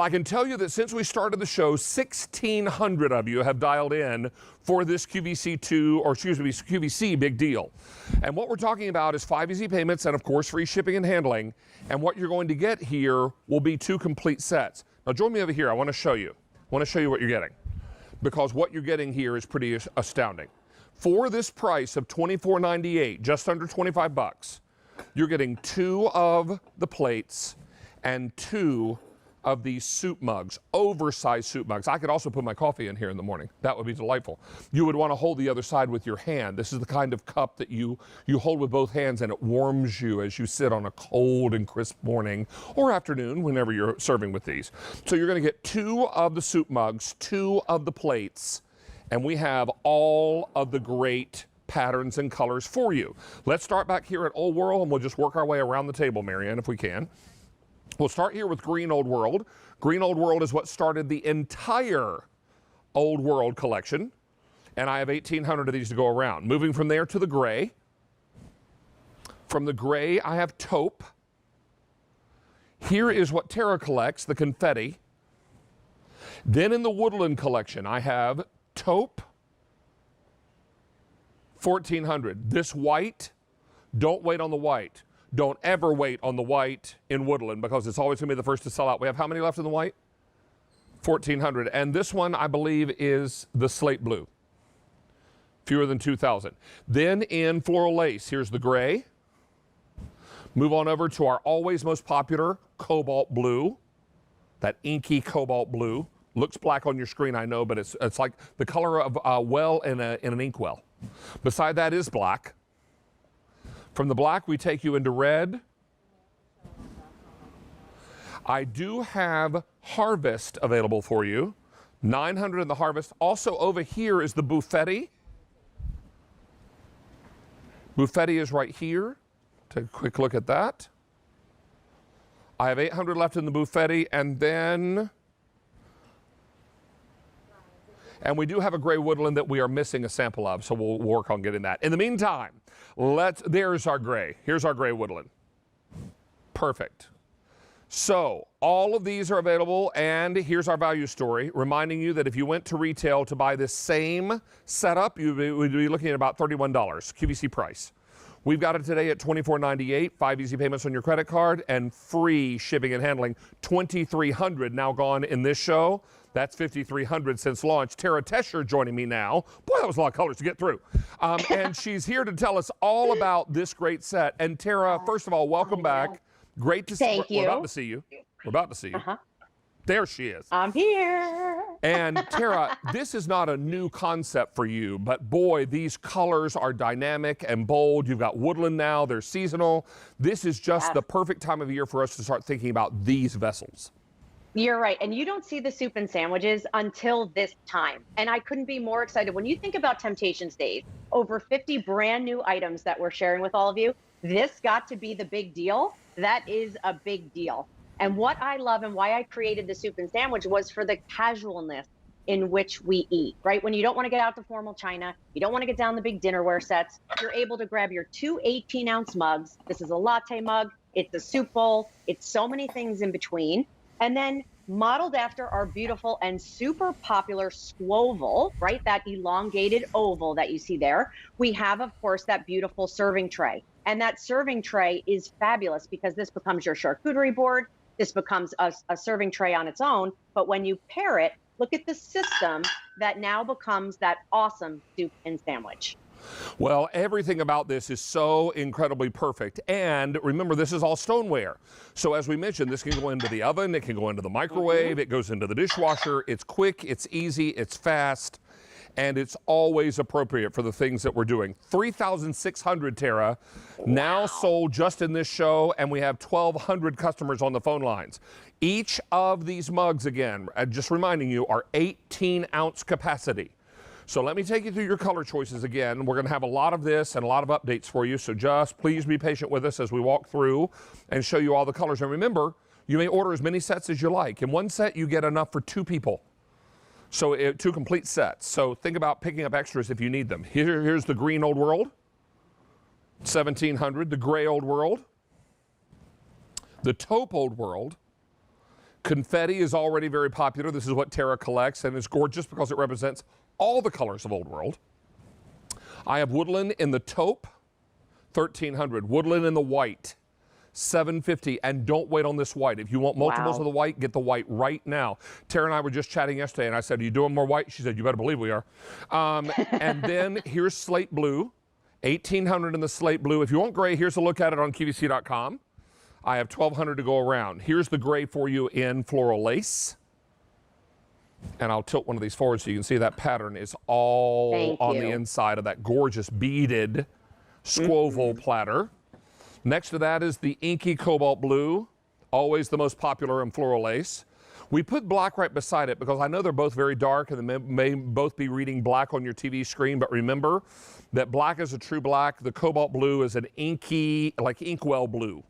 Well, I can tell you that since we started the show, 1,600 of you have dialed in for this QVC2, or excuse me, QVC big deal. And what we're talking about is 5 easy payments and, of course, free shipping and handling. And what you're going to get here will be 2 complete sets. Now, join me over here. I want to show you. I want to show you what you're getting, because what you're getting here is pretty astounding. For this price of $24.98, just under 25 bucks, you're getting 2 of the plates and 2 of these soup mugs, oversized soup mugs. I could also put my coffee in here in the morning. That would be delightful. You would want to hold the other side with your hand. This is the kind of cup that you hold with both hands, and it warms you as you sit on a cold and crisp morning or afternoon whenever you're serving with these. So you're going to get 2 of the soup mugs, 2 of the plates, and we have all of the great patterns and colors for you. Let's start back here at Old World, and we'll just work our way around the table, Marianne, if we can. We'll start here with Green Old World. Green Old World is what started the entire Old World collection, and I have 1,800 of these to go around. Moving from there to the gray. From the gray, I have taupe. Here is what Tara collects, the confetti. Then in the woodland collection, I have taupe, 1,400. This white, don't wait on the white. Don't ever wait on the white in woodland, because it's always going to be the first to sell out. We have how many left in the white? 1,400. And this one, I believe, is the slate blue. Fewer than 2,000. Then in floral lace, here's the gray. Move on over to our always most popular cobalt blue. That inky cobalt blue. Looks black on your screen, I know, but it's like the color of a well in an inkwell. Beside that is black. From the black, we take you into red. I do have Harvest available for you. 900 in the Harvest. Also over here is the Buffetti. Buffetti is right here. Take a quick look at that. I have 800 left in the Buffetti, and then... And we do have a gray woodland that we are missing a sample of, so we'll work on getting that. In the meantime, there's our gray. Here's our gray woodland. Perfect. So all of these are available, and here's our value story, reminding you that if you went to retail to buy this same setup, you would be looking at about $31, QVC price. We've got it today at $24.98, 5 easy payments on your credit card, and free shipping and handling. $2,300 now gone in this show. That's $5,300 since launch. Tara Tesher joining me now. Boy, that was a lot of colors to get through. And she's here to tell us all about this great set. And Tara, first of all, welcome back. Great to see you. We're about to see you. We're about to see you. There she is. I'm here. And Tara, this is not a new concept for you, but boy, these colors are dynamic and bold. You've got woodland now, they're seasonal. This is just the perfect time of year for us to start thinking about these vessels. You're right. And you don't see the soup and sandwiches until this time. And I couldn't be more excited. When you think about Temp-tations days, over 50 brand new items that we're sharing with all of you, this got to be the big deal. That is a big deal. And what I love and why I created the soup and sandwich was for the casualness in which we eat, right? When you don't want to get out the formal china, you don't want to get down the big dinnerware sets, you're able to grab your 2 18-ounce mugs. This is a latte mug. It's a soup bowl. It's so many things in between. And then modeled after our beautiful and super popular squoval, right? That elongated oval that you see there. We have, of course, that beautiful serving tray. And that serving tray is fabulous because this becomes your charcuterie board. This becomes a serving tray on its own. But when you pair it, look at the system that now becomes that awesome soup and sandwich. Well, everything about this is so incredibly perfect. And remember, this is all stoneware. So as we mentioned, this can go into the oven, it can go into the microwave, it goes into the dishwasher. It's quick, it's easy, it's fast, and it's always appropriate for the things that we're doing. 3,600, Tara, now sold just in this show, and we have 1,200 customers on the phone lines. Each of these mugs, again, just reminding you, are 18-ounce capacity. So let me take you through your color choices again. We're going to have a lot of this and a lot of updates for you, so just please be patient with us as we walk through and show you all the colors. And remember, you may order as many sets as you like. In one set, you get enough for 2 people. So 2 complete sets. So think about picking up extras if you need them. Here's the green Old World, 1,700. The gray Old World, the taupe Old World, Confetti is already very popular. This is what Tara collects, and it's gorgeous because it represents all the colors of Old World. I have woodland in the taupe, $1,300. Woodland in the white, $750. And don't wait on this white. If you want multiples of the white, get the white right now. Tara and I were just chatting yesterday, and I said, are you doing more white? She said, you better believe we are. And then here's slate blue, $1,800 in the slate blue. If you want gray, here's a look at it on QVC.com. I have $1,200 to go around. Here's the gray for you in floral lace. And I'll tilt one of these forward so you can see that pattern is all on the inside of that gorgeous beaded squoval platter. Next to that is the inky cobalt blue, always the most popular in floral lace. We put black right beside it because I know they're both very dark and they may both be reading black on your TV screen, but remember that black is a true black. The cobalt blue is an inky, like inkwell blue.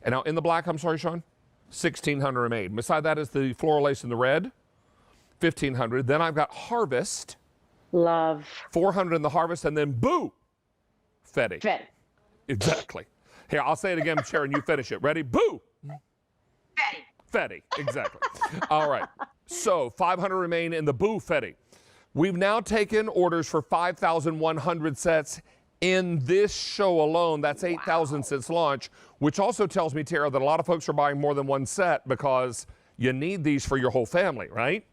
And now in the black, I'm sorry, Sean, $1,600 remain. Beside that is the floral lace in the red, $1,500. Then I've got harvest. Love. $400 in the harvest, and then boo, Fetty. Fetty. Exactly. Here, I'll say it again, Sharon, you finish it. Ready? Boo. Fetty. Fetty, exactly. All right, so $500 remain in the boo Fetty. We've now taken orders for 5,100 sets in this show alone. That's 8,000 since launch, which also tells me, Tara, that a lot of folks are buying more than one set because you need these for your whole family, right?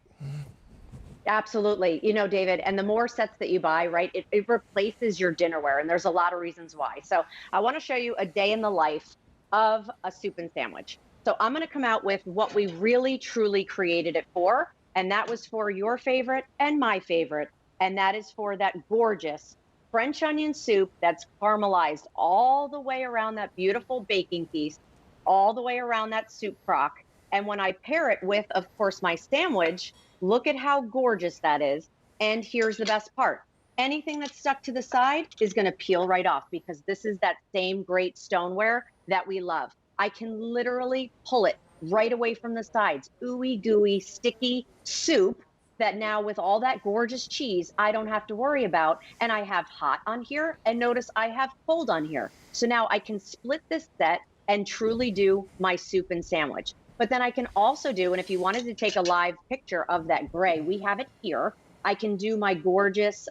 Absolutely. You know, David, and the more sets that you buy, right, it replaces your dinnerware, and there's a lot of reasons why. So I want to show you a day in the life of a soup and sandwich. So I'm going to come out with what we really, truly created it for, and that was for your favorite and my favorite, and that is for that gorgeous French onion soup that's caramelized all the way around that beautiful baking piece, all the way around that soup crock. And when I pair it with, of course, my sandwich, look at how gorgeous that is. And here's the best part. Anything that's stuck to the side is going to peel right off because this is that same great stoneware that we love. I can literally pull it right away from the sides. Ooey gooey, sticky soup that now with all that gorgeous cheese, I don't have to worry about. And I have hot on here, and notice I have cold on here. So now I can split this set and truly do my soup and sandwich. But then I can also do, and if you wanted to take a live picture of that gray, we have it here. I can do my gorgeous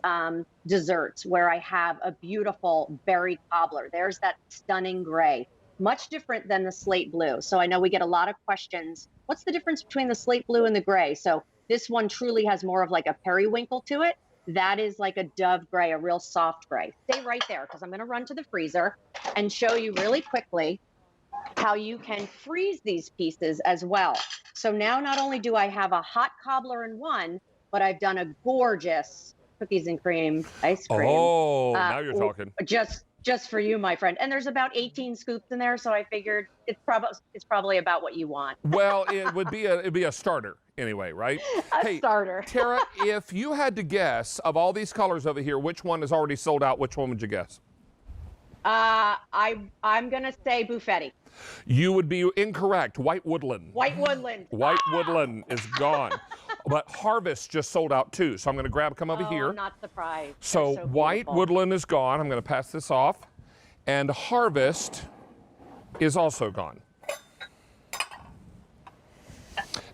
desserts where I have a beautiful berry cobbler. There's that stunning gray. Much different than the slate blue. So I know we get a lot of questions. What's the difference between the slate blue and the gray? So this one truly has more of like a periwinkle to it. That is like a dove gray, a real soft gray. Stay right there because I'm going to run to the freezer and show you really quickly how you can freeze these pieces as well. So now not only do I have a hot cobbler in one, but I've done a gorgeous cookies and cream ice cream. Oh, now you're talking. Just for you, my friend. And there's about 18 scoops in there, so I figured it's probably about what you want. Well, it'd be a starter anyway, right? A starter. Tara, if you had to guess of all these colors over here, which one is already sold out, which one would you guess? I'm gonna say Buffetti. You would be incorrect. White woodland. White woodland. White woodland is gone. But harvest just sold out too. So I'm going to come over here. I'm not surprised. So white woodland is gone. I'm going to pass this off. And harvest is also gone.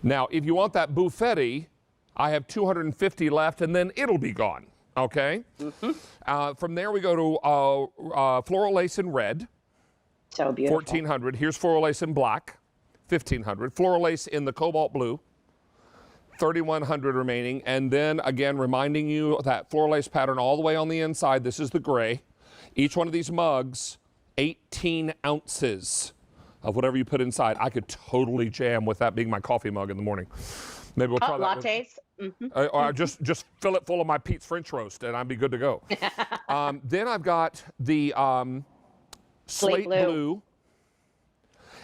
Now, if you want that Buffetti, I have 250 left, and then it'll be gone. Okay? Mm-hmm. From there, we go to floral lace in red. So beautiful. $1,400. Here's floral lace in black. $1,500. Floral lace in the cobalt blue. $3,100 remaining. And then again, reminding you that floral lace pattern all the way on the inside. This is the gray. Each one of these mugs, 18 ounces of whatever you put inside. I could totally jam with that being my coffee mug in the morning. Maybe we'll try that. Lattes. Mm-hmm. Or just fill it full of my Pete's French roast, and I'd be good to go. Then I've got the slate blue.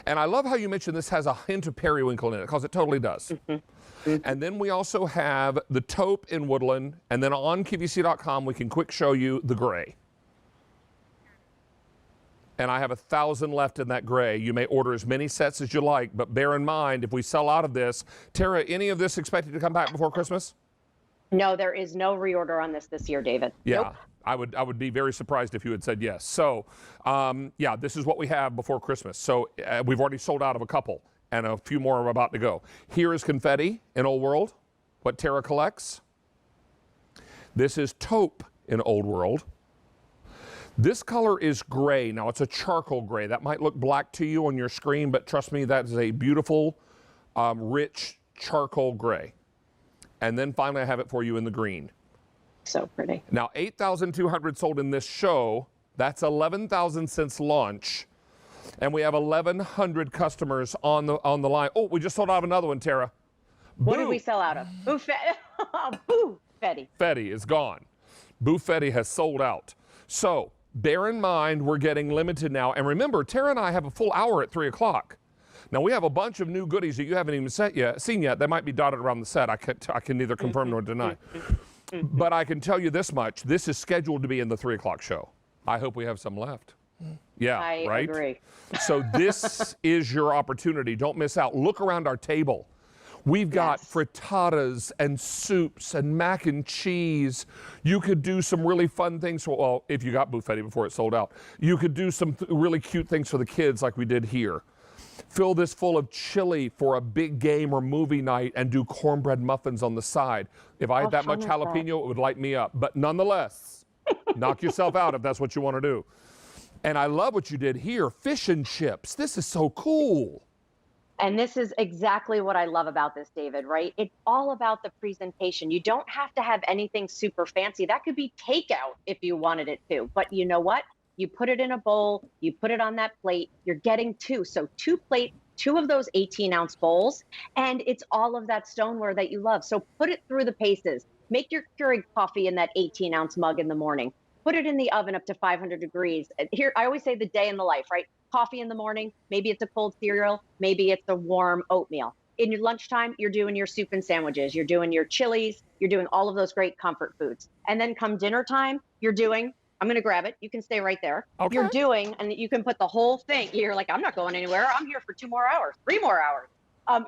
And I love how you mentioned this has a hint of periwinkle in it, because it totally does. Mm-hmm. Mm-hmm. And then we also have the taupe in woodland, and then on QVC.com we can quick show you the gray. And I have 1,000 left in that gray. You may order as many sets as you like, but bear in mind, if we sell out of this, Tara, any of this expected to come back before Christmas? No, there is no reorder on this year, David. Yeah, nope. I would be very surprised if you had said yes. So, yeah, this is what we have before Christmas. So we've already sold out of a couple. and a few more are about to go. Here is confetti in Old World, what Tara collects. This is taupe in Old World. This color is gray. Now, it's a charcoal gray. That might look black to you on your screen, but trust me, that is a beautiful, rich charcoal gray. And then finally, I have it for you in the green. So pretty. Now, 8,200 sold in this show. That's 11,000 since launch. And we have 1,100 customers on the line. Oh, we just sold out of another one, Tara. What did we sell out of? Buffetti. Fetti is gone. Buffetti has sold out. So bear in mind, we're getting limited now. And remember, Tara and I have a full hour at 3 o'clock. Now, we have a bunch of new goodies that you haven't even seen yet. They might be dotted around the set. I can neither confirm nor deny. But I can tell you this much. This is scheduled to be in the 3 o'clock show. I hope we have some left. Yeah, I right? agree. So this is your opportunity. Don't miss out. Look around our table. We've got frittatas and soups and mac and cheese. You could do some really fun things. Well, if you got Buffetti before it sold out, you could do some really cute things for the kids like we did here. Fill this full of chili for a big game or movie night and do cornbread muffins on the side. If I had that much jalapeno, it would light me up. But nonetheless, knock yourself out if that's what you want to do. And I love what you did here, fish and chips. This is so cool. And this is exactly what I love about this, David, right? It's all about the presentation. You don't have to have anything super fancy. That could be takeout if you wanted it to. But you know what? You put it in a bowl, you put it on that plate, you're getting two. So 2 plates, 2 of those 18-ounce bowls, and it's all of that stoneware that you love. So put it through the paces. Make your Keurig coffee in that 18-ounce mug in the morning. Put it in the oven up to 500 degrees. Here, I always say the day in the life, right? Coffee in the morning, maybe it's a cold cereal, maybe it's a warm oatmeal. In your lunchtime, you're doing your soup and sandwiches, you're doing your chilies, you're doing all of those great comfort foods. And then come dinner time, you're doing, I'm going to grab it. You can stay right there. Okay. You're doing, and you can put the whole thing. You're like, I'm not going anywhere. I'm here for 2 more hours, 3 more hours.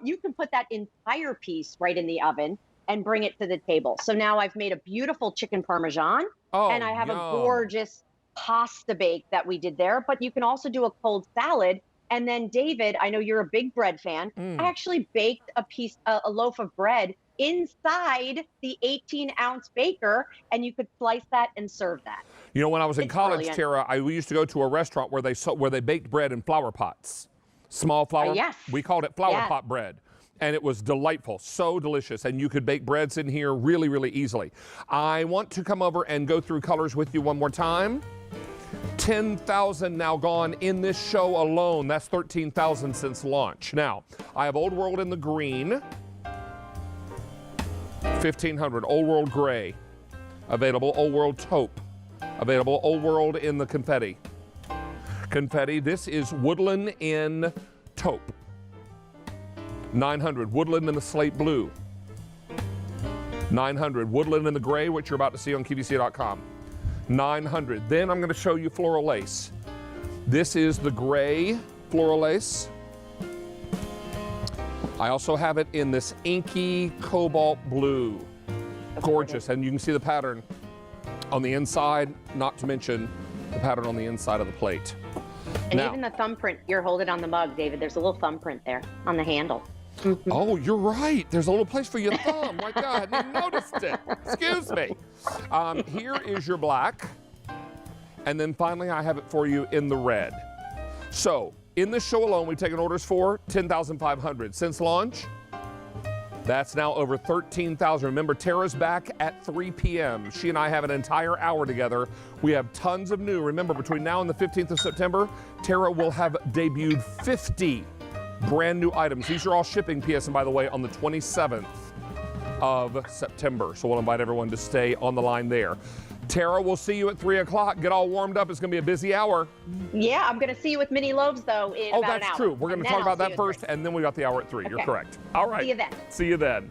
You can put that entire piece right in the oven and bring it to the table. So now I've made a beautiful chicken parmesan, and I have a gorgeous pasta bake that we did there. But you can also do a cold salad. And then, David, I know you're a big bread fan. I actually baked a loaf of bread inside the 18-ounce baker, and you could slice that and serve that. You know, when I was in college, Tara, we used to go to a restaurant where they baked bread in flower pots, small flower. Yes. We called it flower pot bread, and it was delightful, so delicious. And you could bake breads in here really, really easily. I want to come over and go through colors with you one more time. 10,000 now gone in this show alone. That's 13,000 since launch. Now, I have Old World in the green. 1,500. Old World gray. Available. Old World taupe. Available. Old World in the confetti. Confetti. This is woodland in taupe. 900. Woodland in the slate blue. 900. Woodland in the gray, which you're about to see on QVC.com. 900. Then I'm going to show you Floral Lace. This is the gray Floral Lace. I also have it in this inky cobalt blue. Gorgeous. And you can see the pattern on the inside, not to mention the pattern on the inside of the plate. And now, even the thumbprint you're holding on the mug, David, there's a little thumbprint there on the handle. Oh, you're right. There's a little place for your thumb. My God, I hadn't even noticed it. Excuse me. Here is your black. And then finally, I have it for you in the red. So, in this show alone, we've taken orders for 10,500. Since launch, that's now over 13,000. Remember, Tara's back at 3 p.m. She and I have an entire hour together. We have tons of new. Remember, between now and the 15th of September, Tara will have debuted 50 brand new items. These are all shipping, PS, and by the way, on the 27th of September. So we'll invite everyone to stay on the line there. Tara, we'll see you at 3 o'clock. Get all warmed up. It's going to be a busy hour. Yeah, I'm going to see you with mini loaves, though, in about an hour. Oh, that's true. We're going to talk about that first, and then we got the hour at 3. You're correct. All right. See you then. See you then.